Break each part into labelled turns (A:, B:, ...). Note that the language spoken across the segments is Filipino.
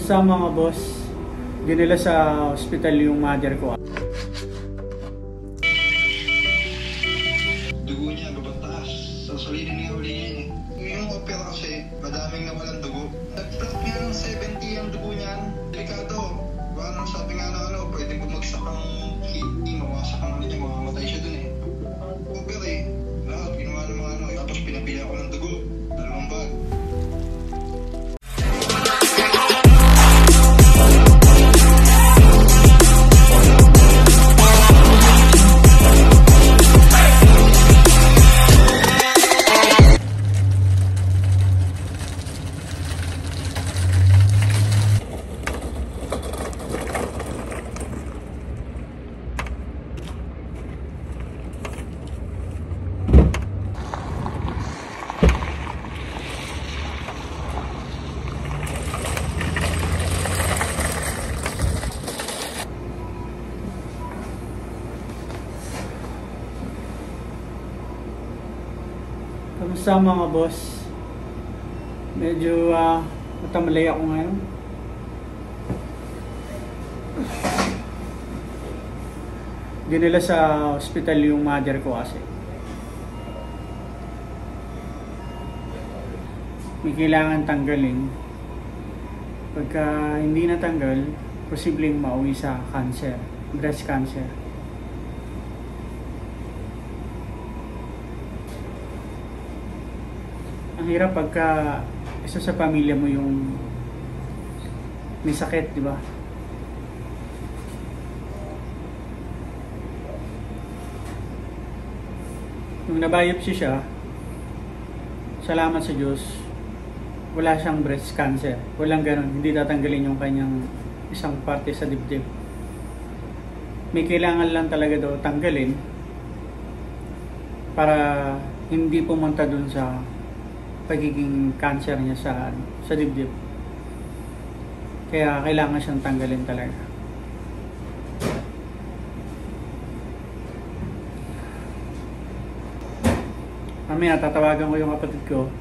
A: Kamusta mga boss? Dinala sa ospital yung mother ko.
B: Dugo niya, babataas. Sasalinin niya uli niya eh. Yung opera kasi, madaming nawalan dugo. Nag-flat niya ng 70 ang dugo niyan. Delikado. Baka nang sabi nga na pwede bumagsak ang kidney, mawasak ang niya, mamamatay siya dun eh. Opera eh. Lahat, ginawa ng mga tapos pinapila ko ng dugo. 2 bag.
A: Kamusta mga boss? Medyo matamalay ako ngayon. Dinala sa ospital yung mother ko kasi. May kailangan tanggalin. Pagka hindi natanggal, posibleng mauwi sa cancer, breast cancer. Ang hirap pagka isa sa pamilya mo yung may sakit, di ba? Nung nabiopsy siya, salamat sa Diyos, wala siyang breast cancer. Walang ganun, hindi tatanggalin yung kanyang isang parte sa dibdib. May kailangan lang talaga daw tanggalin para hindi pumunta dun sa pagiging cancer niya sa dibdib. Kaya kailangan siyang tanggalin talaga. Mamaya tatawagan ko yung kapatid ko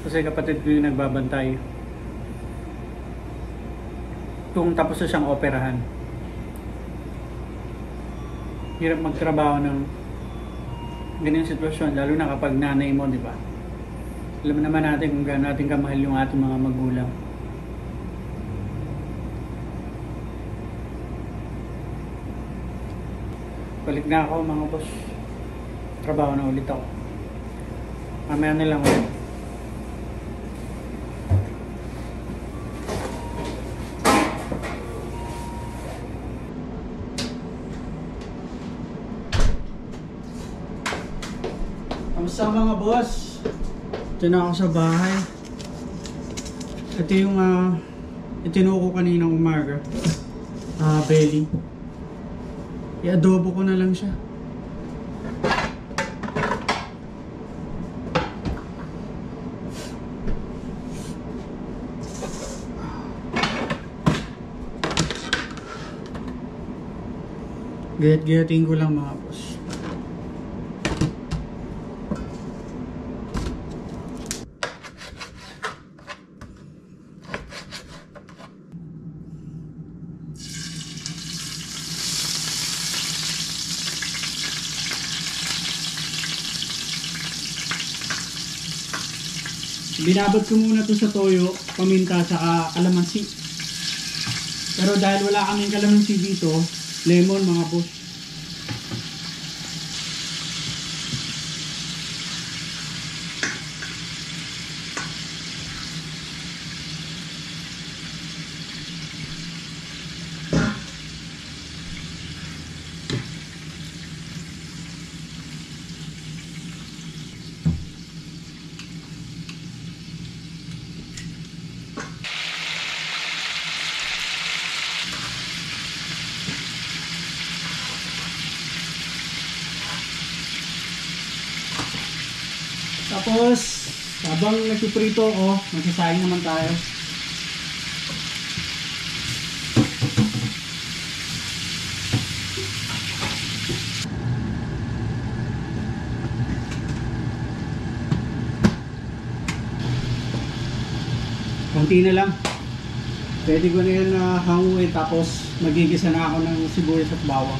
A: kasi kapatid ko yung nagbabantay kung tapos na siyang operahan. Hirap magtrabaho ng ganyan sitwasyon, lalo na kapag nanay mo, di ba? Alam naman natin kung gaano natin kamahal yung ating mga magulang. Balik na ako mga boss. Trabaho na ulit ako. Mamaya na lang ulit. Kamusta mga boss? Ito na ako sa bahay. Ito yung itinuko kaninang umaga. Belly. I-adobo ko na lang siya. Gayat-gayatin ko lang mga boss. Binabad ko muna to sa toyo, paminta, saka kalamansi. Pero dahil wala kaming kalamansi dito, lemon mga boss. Tapos, habang nagpiprito ako, magsasayang naman tayo. Konti na lang. Pwede ko na yan na hanguin tapos magigisa na ako ng sibuyas at bawang.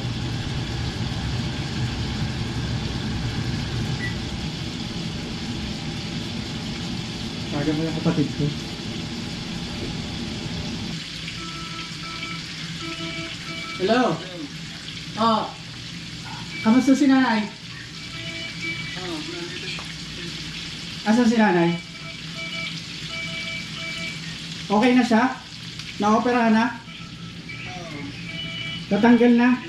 A: Taga mo yung kapatid ko. Hello? Oh, kamusta si nanay? Asan si nanay? Okay na siya? Na-operahan na? Tatanggal na?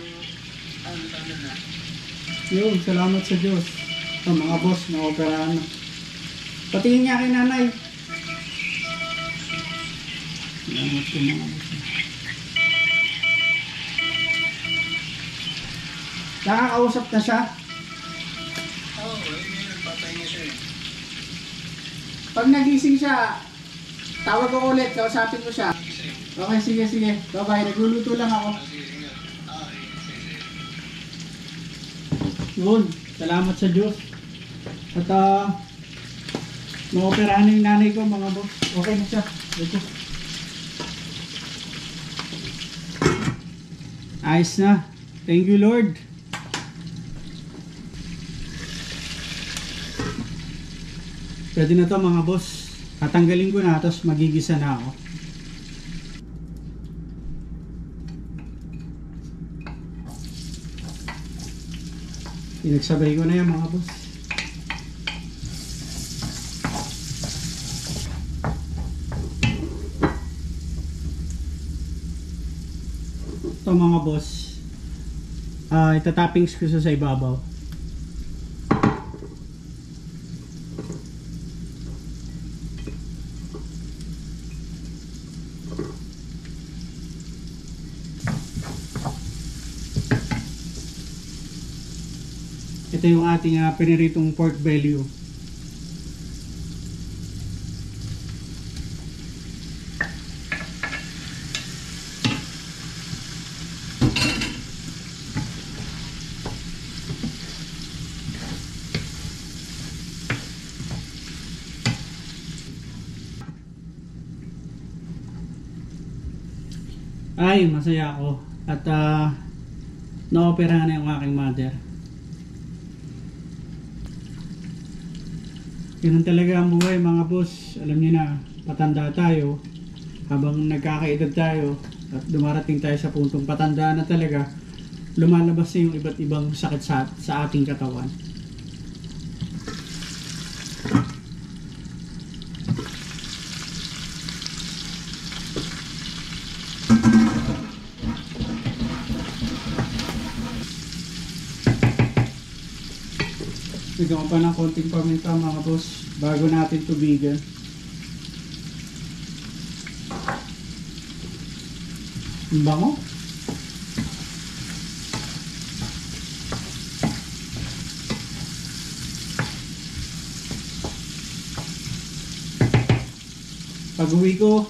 A: Yun, salamat sa Diyos. Mga boss, na-operahan na. Patingin niya kay nanay. Salamat po mga boss. Nakakausap na siya?
B: Oo, nagpapahinga siya eh.
A: Pag nagising siya, tawag ko ulit, kausapin mo siya. Okay, sige. Bye-bye, nagluluto lang ako. Yun, salamat sa Diyos. At maoperahan na yung nanay ko mga boss. Okay na siya. Dito. Ayos na. Thank you Lord. Pwede na to mga boss. Tatanggalin ko na tapos magigisa na ako. Pinagsabay ko na yan mga boss. Ito mga boss, itatappings ko sa ibabaw. Ito yung ating piniritong pork belly. Ay, masaya ako at na-operahan na yung aking mother. Ganun talaga ang buhay mga boss. Alam niyo na, patanda tayo. Habang nagkakaedad tayo at dumarating tayo sa puntong patanda na talaga, lumalabas na yung iba't ibang sakit sa ating katawan. Bigyan ko pa ng konting paminta mga boss bago natin tubigan. Ang bango. Pag uwi ko,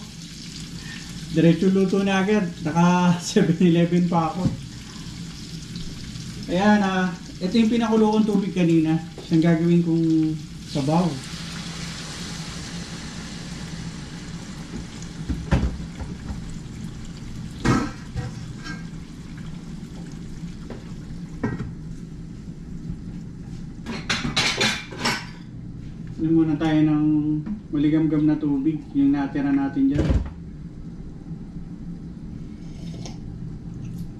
A: diretso luto na agad. Naka 7-Eleven pa ako. Ayan, ito yung pinakulo kong tubig kanina. Siyang gagawin kong sabaw. Inom muna tayo ng maligamgam na tubig. Yung natira natin dyan.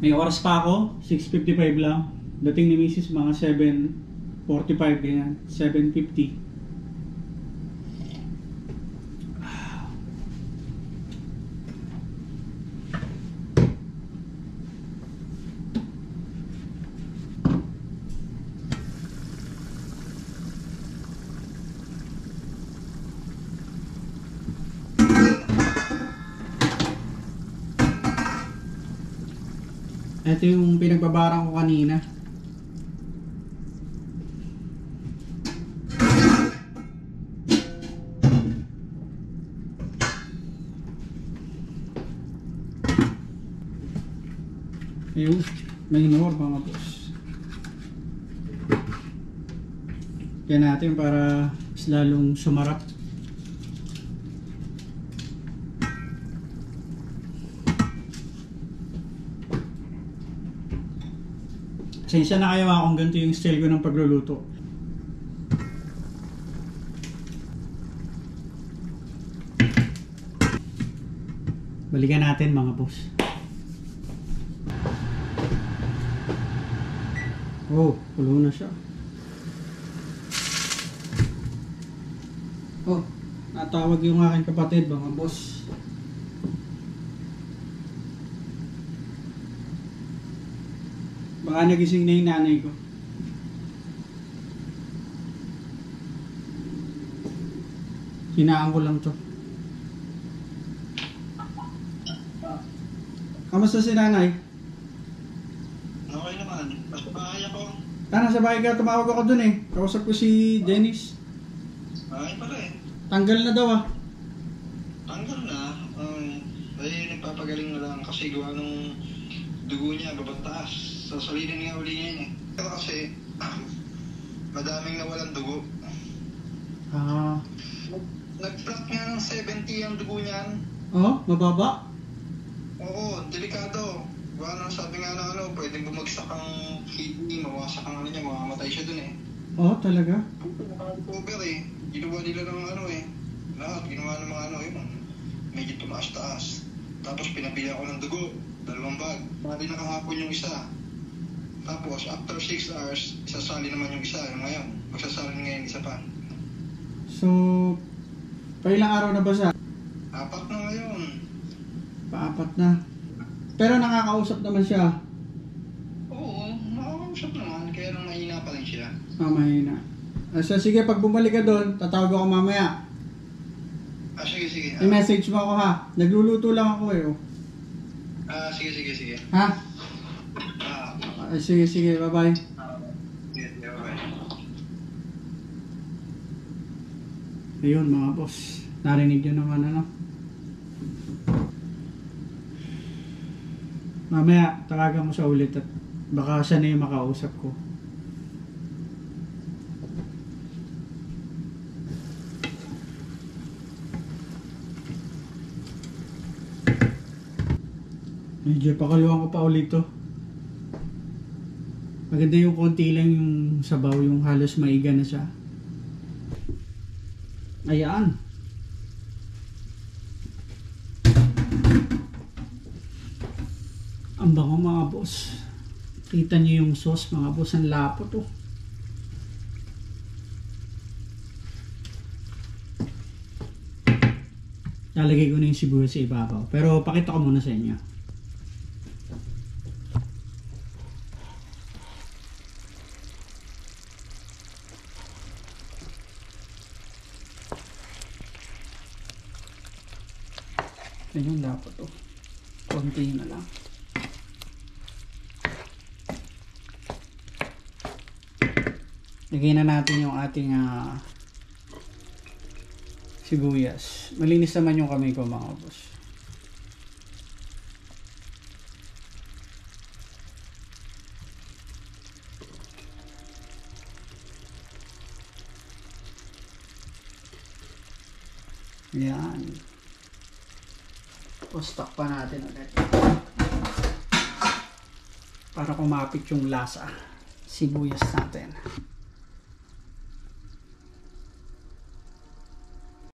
A: May oras pa ako. 6:55 lang. Dating ni Mrs. mga 7:45 ganyan, 7:50. Ito yung pinagbabarang ko kanina. Ayun, may inuwar mga boss. Kaya natin para mas lalong sumarap. Pasensya na kayo kung ganito yung style ko ng pagluluto. Balikan natin mga boss. Oh, kulo na siya. Oh, natawag yung aking kapatid mga boss. Baka nagising na yung nanay ko. Hinaan ko lang to. Kamusta si nanay?
B: Okay naman. Basta bahay ako.
A: Nasa bahay ka, tumawag ako dun eh. Kausap ko si Dennis.
B: Bahay pala eh.
A: Tanggal na daw ah.
B: Tanggal na. Ay, nagpapagaling na lang kasi gawa nung dugo niya babang taas. Sasalinin nga uli niya eh. Pero kasi, madaming nawalan dugo.
A: Ah.
B: Nag-flat nga ng 70 ang dugo niyan.
A: Oh, mababa?
B: Oo, delikado. Gawa nung sabi nga na pwedeng bumagsak ang kidney, mawasak ang niya, mamamatay siya dun eh.
A: Oh, talaga?
B: Cover eh. Ginawa nila ng lahat. Ginawa ng mga yun. Medyo tumaas-taas. Tapos pinabili ako ng dugo. 2 bag. Bali na kahapon yung isa. Tapos after 6 hours, isasali naman yung isa. Yung ngayon. Magsasali ngayon isa pa.
A: So, pailang araw na ba siya?
B: 4 na ngayon.
A: Pa-4 na. Pero nakakausap naman siya.
B: Oo, makakausap naman. Kaya lang mahina pa rin siya.
A: Ah, mahina. So, sige, pag bumalik ka doon, tatawag ako mamaya.
B: Sige.
A: I-message mo ako ha. Nagluluto lang ako eh. Oh.
B: Sige.
A: Ha? Sige, bye-bye.
B: Sige, bye-bye.
A: Ayun mga boss. Narinig nyo naman ano. Mamaya, tawagan mo siya ulit at baka siya na yung makausap ko. Medyo pakaluan ko pa ulit to. Maganda yung konti lang yung sabaw, yung halos maiga na siya. Ayan. Ang bango mga boss. Kita nyo yung sauce mga boss, ang lapot oh. Lalagay ko na yung sibuyas sa ibabaw. Pero pakita ko muna sa inyo. Ganyan dapat oh. Konti na lang. Lagyan na natin yung ating sibuyas. Malinis naman yung kamay ko mga boss. Yan. Tapos takpan natin ulit. Para kumapit yung lasa. Sibuyas natin.